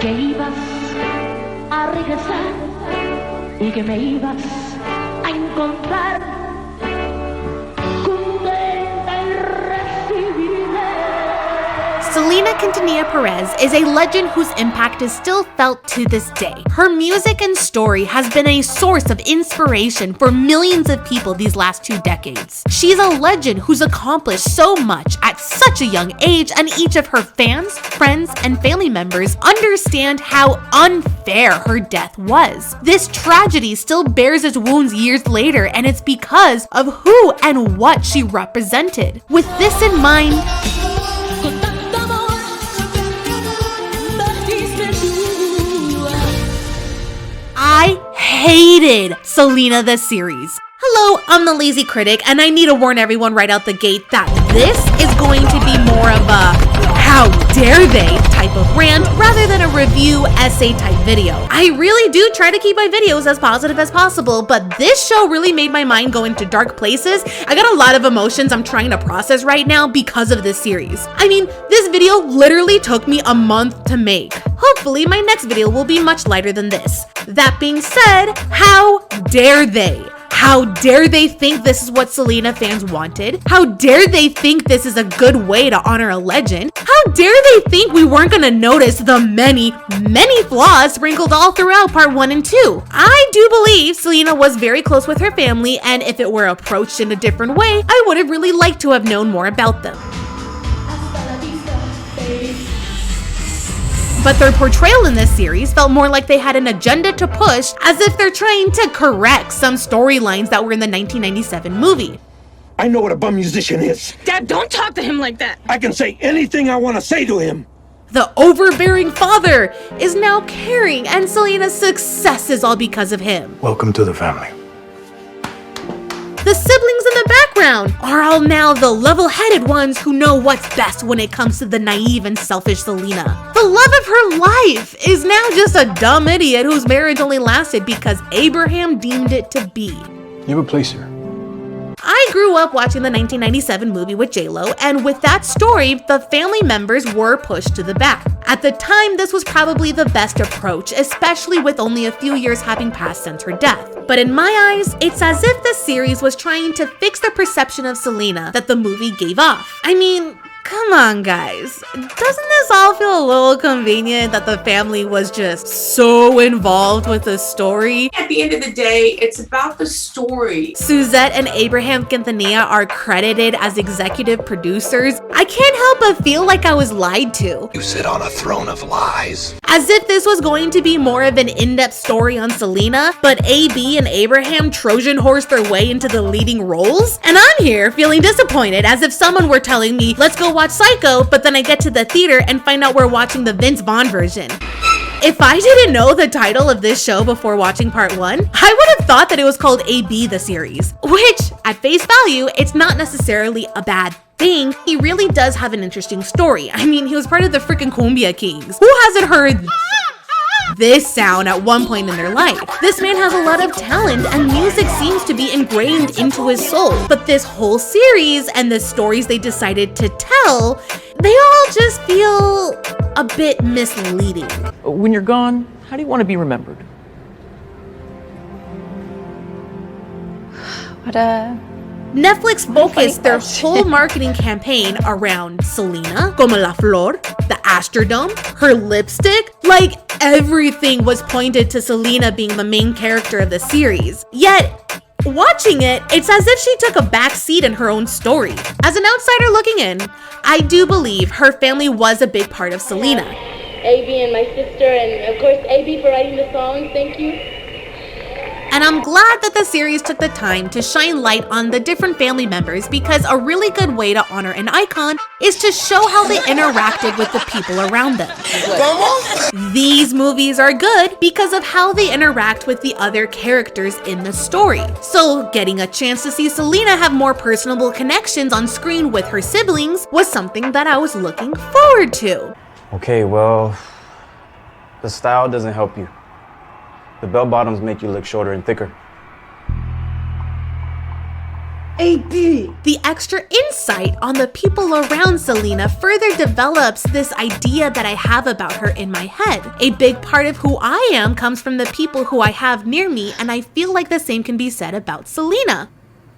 que ibas a regresar y que me ibas a encontrar contenta y recibirme. Selena Quintanilla-Perez is a legend whose impact is still felt to this day. Her music and story has been a source of inspiration for millions of people these last 2 decades. She's a legend who's accomplished so much at such a young age, and each of her fans, friends, and family members understand how unfair her death was. This tragedy still bears its wounds years later, and it's because of who and what she represented. With this in mind, I hated Selena the series. Hello, I'm the Lazy Critic, and I need to warn everyone right out the gate that this is going to be more of a how dare they type of rant rather than a review essay type video. I really do try to keep my videos as positive as possible, but this show really made my mind go into dark places. I got a lot of emotions I'm trying to process right now because of this series. I mean, this video literally took me a month to make. Hopefully my next video will be much lighter than this. That being said, how dare they? How dare they think this is what Selena fans wanted? How dare they think this is a good way to honor a legend? How dare they think we weren't gonna notice the many flaws sprinkled all throughout part 1 and 2? I do believe Selena was very close with her family, and if it were approached in a different way, I would have really liked to have known more about them. But their portrayal in this series felt more like they had an agenda to push, as if they're trying to correct some storylines that were in the 1997 movie. I know what a bum musician is. Dad, don't talk to him like that. I can say anything I want to say to him. The overbearing father is now caring, and Selena's success is all because of him. Welcome to the family. The siblings in the background are all now the level-headed ones who know what's best when it comes to the naive and selfish Selena. The love of her life is now just a dumb idiot whose marriage only lasted because Abraham deemed it to be. You replace her. I grew up watching the 1997 movie with J-Lo, and with that story, the family members were pushed to the back. At the time, this was probably the best approach, especially with only a few years having passed since her death. But in my eyes, it's as if the series was trying to fix the perception of Selena that the movie gave off. I mean, come on guys, doesn't this all feel a little convenient that the family was just so involved with the story? At the end of the day, it's about the story. Suzette and Abraham Quintanilla are credited as executive producers. I can't help but feel like I was lied to. You sit on a throne of lies. As if this was going to be more of an in-depth story on Selena, but AB and Abraham Trojan horsed their way into the leading roles? And I'm here feeling disappointed, as if someone were telling me, let's go watch Psycho, but then I get to the theater and find out we're watching the Vince Vaughn version. If I didn't know the title of this show before watching part 1, I would have thought that it was called AB the series, which at face value, it's not necessarily a bad thing. He really does have an interesting story. I mean, he was part of the freaking Cumbia Kings. Who hasn't heard this sound at one point in their life? This man has a lot of talent, and music seems to be ingrained into his soul. But this whole series and the stories they decided to tell, they all just feel a bit misleading. When you're gone, how do you want to be remembered? Netflix focused their whole marketing campaign around Selena, como la flor, the Astrodome, her lipstick. Like, everything was pointed to Selena being the main character of the series. Yet, watching it, it's as if she took a back seat in her own story. As an outsider looking in, I do believe her family was a big part of Selena. AB and my sister, and of course AB for writing the songs, thank you. And I'm glad that the series took the time to shine light on the different family members, because a really good way to honor an icon is to show how they interacted with the people around them. These movies are good because of how they interact with the other characters in the story. So getting a chance to see Selena have more personable connections on screen with her siblings was something that I was looking forward to. Okay, well, the style doesn't help you. The bell bottoms make you look shorter and thicker. AB. The extra insight on the people around Selena further develops this idea that I have about her in my head. A big part of who I am comes from the people who I have near me, and I feel like the same can be said about Selena.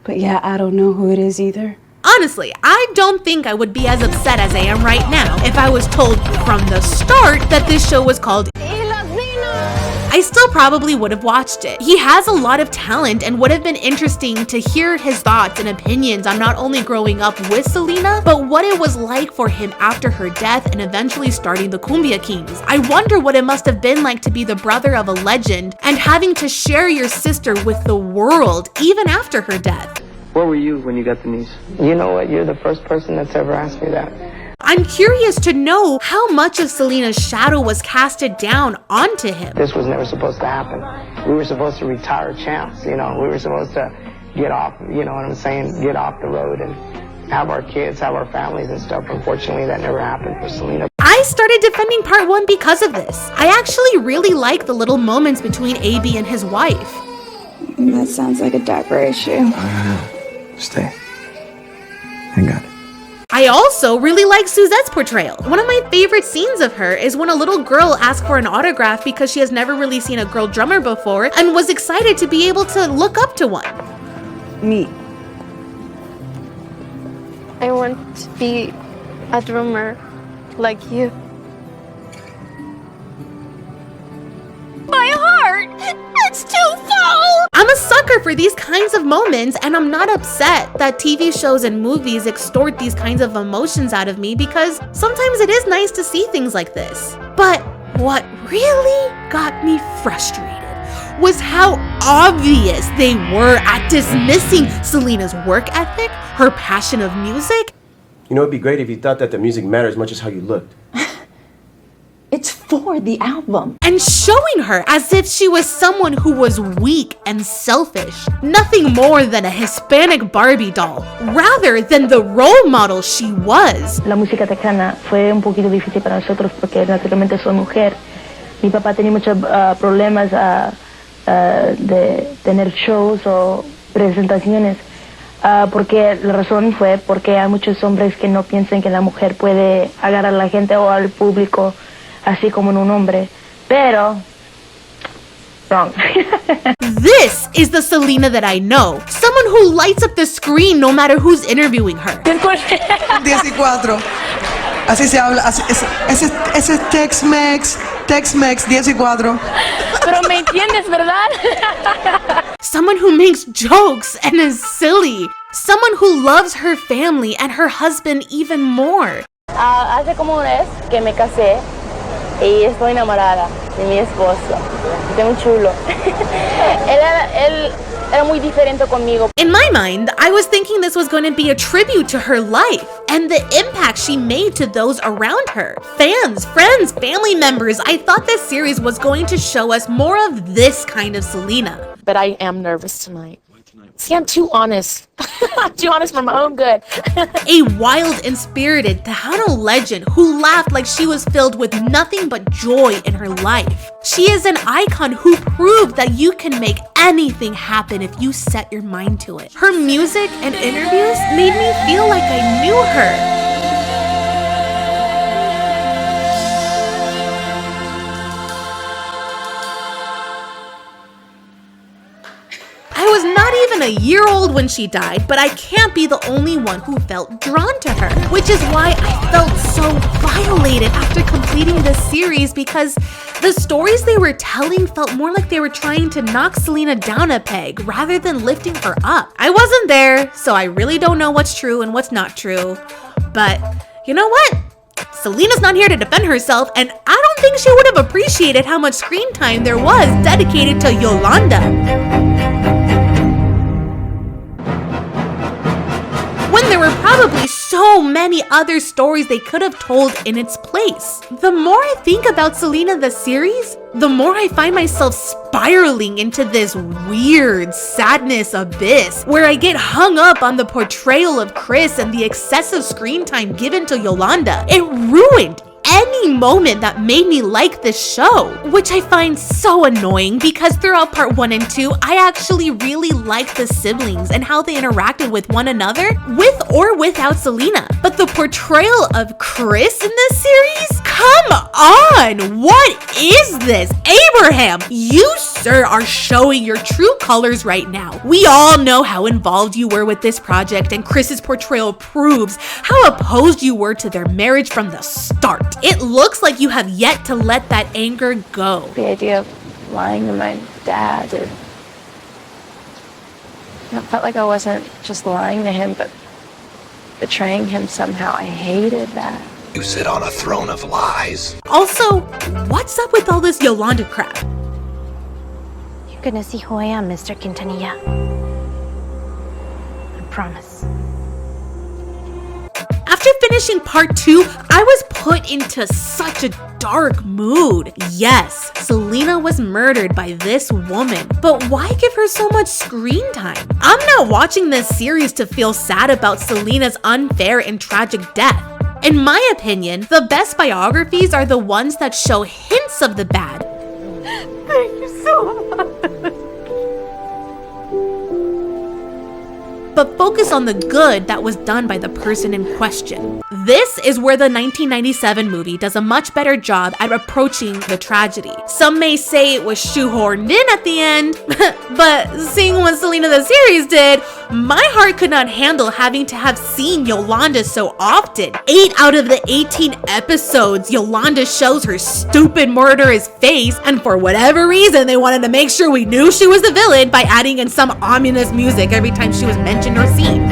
But yeah, I don't know who it is either. Honestly, I don't think I would be as upset as I am right now if I was told from the start that this show was called I still probably would have watched it. He has a lot of talent and would have been interesting to hear his thoughts and opinions on not only growing up with Selena, but what it was like for him after her death and eventually starting the Cumbia Kings. I wonder what it must have been like to be the brother of a legend and having to share your sister with the world even after her death. Where were you when you got the news? You know what? You're the first person that's ever asked me that. I'm curious to know how much of Selena's shadow was casted down onto him. This was never supposed to happen. We were supposed to retire champs, you know. We were supposed to get off, you know what I'm saying, get off the road and have our kids, have our families and stuff. Unfortunately, that never happened for Selena. I started defending part 1 because of this. I actually really like the little moments between AB and his wife. That sounds like a diaper issue. Stay. Hang on. I also really like Suzette's portrayal. One of my favorite scenes of her is when a little girl asks for an autograph because she has never really seen a girl drummer before and was excited to be able to look up to one. Me. I want to be a drummer like you. My heart! It's too full! I'm a sucker for these kinds of moments, and I'm not upset that TV shows and movies extort these kinds of emotions out of me because sometimes it is nice to see things like this. But what really got me frustrated was how obvious they were at dismissing Selena's work ethic, her passion of music. You know, it'd be great if you thought that the music mattered as much as how you looked. It's for the album. And showing her as if she was someone who was weak and selfish, nothing more than a Hispanic Barbie doll, rather than the role model she was. La música tejana fue un poquito difícil para nosotros porque naturalmente soy mujer. Mi papá tenía muchos problemas de tener shows o presentaciones. Porque la razón fue porque hay muchos hombres que no piensan que la mujer puede agarrar a la gente o al público así como en un hombre, pero wrong. This is the Selena that I know. Someone who lights up the screen no matter who's interviewing her. 14. Así se habla. Ese es Tex-Mex. Tex-Mex, 14. Pero me entiendes, ¿verdad? Someone who makes jokes and is silly. Someone who loves her family and her husband even more. Hace como un mes que me casé y estoy enamorada de mi esposo. Es muy chulo. él era muy diferente conmigo. In my mind, I was thinking this was going to be a tribute to her life and the impact she made to those around her. Fans, friends, family members. I thought this series was going to show us more of this kind of Selena. But I am nervous tonight. See, I'm too honest. I'm too honest for my own good. A wild and spirited Tejano legend who laughed like she was filled with nothing but joy in her life. She is an icon who proved that you can make anything happen if you set your mind to it. Her music and interviews made me feel like I knew her. I was not even a year old when she died, but I can't be the only one who felt drawn to her, which is why I felt so violated after completing this series because the stories they were telling felt more like they were trying to knock Selena down a peg rather than lifting her up. I wasn't there, so I really don't know what's true and what's not true, but you know what? Selena's not here to defend herself, and I don't think she would have appreciated how much screen time there was dedicated to Yolanda. When there were probably so many other stories they could have told in its place. The more I think about Selena the series, the more I find myself spiraling into this weird sadness abyss where I get hung up on the portrayal of Chris and the excessive screen time given to Yolanda. It ruined any only moment that made me like this show, which I find so annoying because throughout part 1 and 2, I actually really liked the siblings and how they interacted with one another, with or without Selena. But the portrayal of Chris in this series? Come on! What is this? Abraham, you, sir, are showing your true colors right now. We all know how involved you were with this project, and Chris's portrayal proves how opposed you were to their marriage from the start. It looks like you have yet to let that anger go. The idea of lying to my dad, it felt like I wasn't just lying to him, but betraying him somehow. I hated that. You sit on a throne of lies. Also, what's up with all this Yolanda crap? You're gonna see who I am, Mr. Quintanilla. I promise. After finishing part 2, I was put into such a dark mood. Yes, Selena was murdered by this woman, but why give her so much screen time? I'm not watching this series to feel sad about Selena's unfair and tragic death. In my opinion, the best biographies are the ones that show hints of the bad. Thank you so much. But focus on the good that was done by the person in question. This is where the 1997 movie does a much better job at approaching the tragedy. Some may say it was shoehorned in at the end, but seeing what Selena the series did, my heart could not handle having to have seen Yolanda so often. 8 out of the 18 episodes, Yolanda shows her stupid murderous face, and for whatever reason, they wanted to make sure we knew she was the villain by adding in some ominous music every time she was mentioned or seen.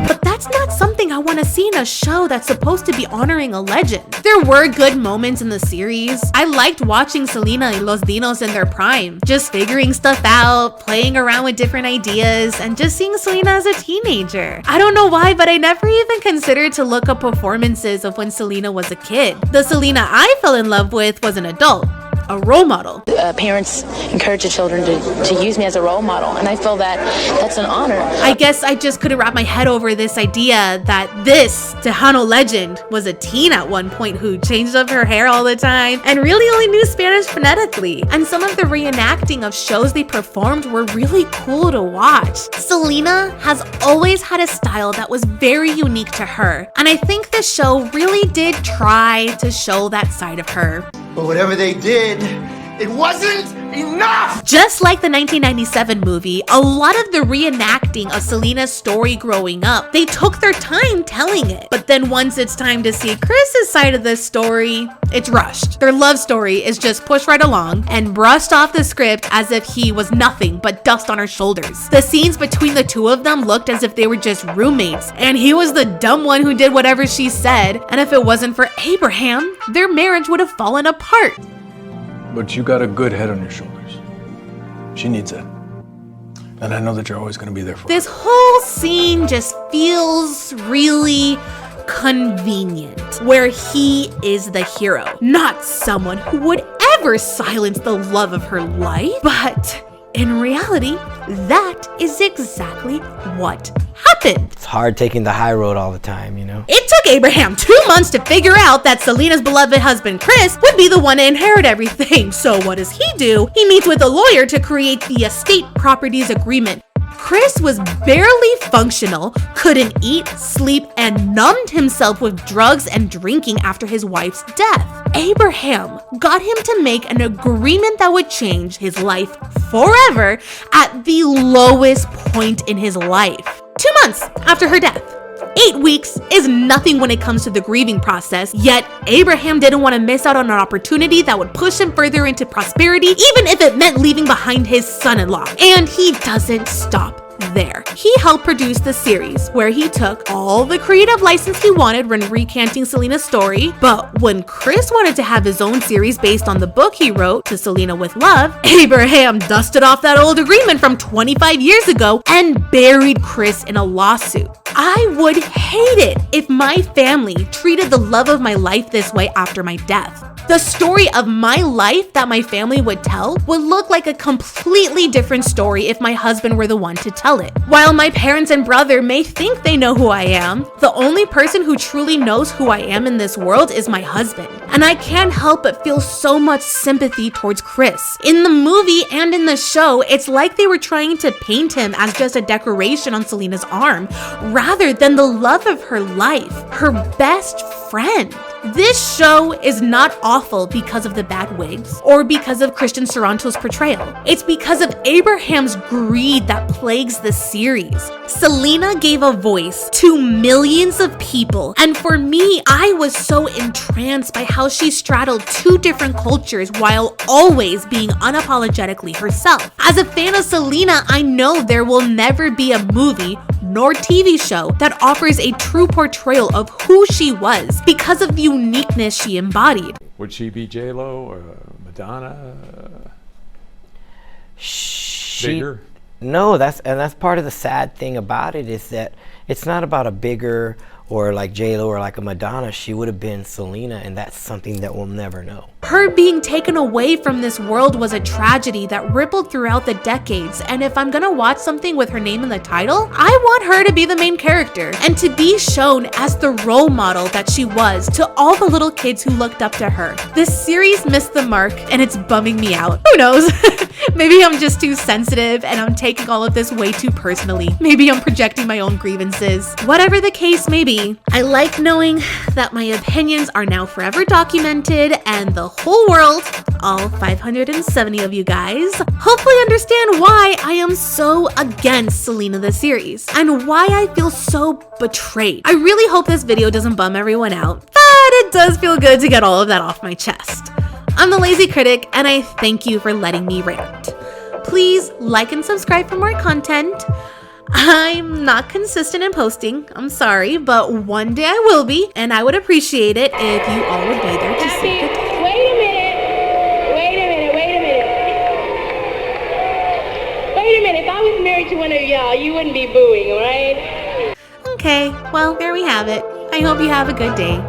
But that's not something I want to see in a show that's supposed to be honoring a legend. There were good moments in the series. I liked watching Selena and Los Dinos in their prime, just figuring stuff out, playing around with different ideas, and just seeing Selena as a teenager. I don't know why, but I never even considered to look up performances of when Selena was a kid. The Selena I fell in love with was an adult, a role model. Parents encourage the children to use me as a role model, and I feel that that's an honor. I guess I just couldn't wrap my head over this idea that this Tejano legend was a teen at one point who changed up her hair all the time and really only knew Spanish phonetically. And some of the reenacting of shows they performed were really cool to watch. Selena has always had a style that was very unique to her, and I think this show really did try to show that side of her. But whatever they did, it wasn't enough! Just like the 1997 movie, a lot of the reenacting of Selena's story growing up, they took their time telling it. But then once it's time to see Chris's side of the story, it's rushed. Their love story is just pushed right along and brushed off the script as if he was nothing but dust on her shoulders. The scenes between the two of them looked as if they were just roommates, and he was the dumb one who did whatever she said, and if it wasn't for Abraham, their marriage would have fallen apart. But you got a good head on your shoulders. She needs it. And I know that you're always going to be there for her. This whole scene just feels really convenient, where he is the hero, not someone who would ever silence the love of her life. But in reality, that is exactly what happened. It's hard taking the high road all the time, you know? It took Abraham 2 months to figure out that Selena's beloved husband Chris would be the one to inherit everything. So what does he do? He meets with a lawyer to create the estate properties agreement. Chris was barely functional, couldn't eat, sleep, and numbed himself with drugs and drinking after his wife's death. Abraham got him to make an agreement that would change his life forever at the lowest point in his life. 2 months after her death. 8 weeks is nothing when it comes to the grieving process, yet Abraham didn't want to miss out on an opportunity that would push him further into prosperity, even if it meant leaving behind his son-in-law. And he doesn't stop there. He helped produce the series, where he took all the creative license he wanted when recanting Selena's story, but when Chris wanted to have his own series based on the book he wrote, To Selena with Love, Abraham dusted off that old agreement from 25 years ago and buried Chris in a lawsuit. I would hate it if my family treated the love of my life this way after my death. The story of my life that my family would tell would look like a completely different story if my husband were the one to tell it. While my parents and brother may think they know who I am, the only person who truly knows who I am in this world is my husband. And I can't help but feel so much sympathy towards Chris. In the movie and in the show, it's like they were trying to paint him as just a decoration on Selena's arm, rather than the love of her life, her best friend. This show is not awful because of the bad wigs or because of Christian Sorrento's portrayal. It's because of Abraham's greed that plagues the series. Selena gave a voice to millions of people, and for me, I was so entranced by how she straddled two different cultures while always being unapologetically herself. As a fan of Selena, I know there will never be a movie nor TV show that offers a true portrayal of who she was because of the uniqueness she embodied. Would she be J-Lo or Madonna? Bigger? No, that's part of the sad thing about it is that it's not about a bigger or like J-Lo or like a Madonna. She would have been Selena, and that's something that we'll never know. Her being taken away from this world was a tragedy that rippled throughout the decades, and if I'm gonna watch something with her name in the title, I want her to be the main character and to be shown as the role model that she was to all the little kids who looked up to her. This series missed the mark, and it's bumming me out. Who knows? Maybe I'm just too sensitive and I'm taking all of this way too personally. Maybe I'm projecting my own grievances. Whatever the case may be, I like knowing that my opinions are now forever documented and the whole world, all 570 of you guys, hopefully understand why I am so against Selena the series and why I feel so betrayed. I really hope this video doesn't bum everyone out, but it does feel good to get all of that off my chest. I'm the Lazy Critic, and I thank you for letting me rant. Please like and subscribe for more content. I'm not consistent in posting, I'm sorry, but one day I will be, and I would appreciate it if you all would be there to see it. Wait a minute, if I was married to one of y'all, you wouldn't be booing, alright? Okay, well, there we have it. I hope you have a good day.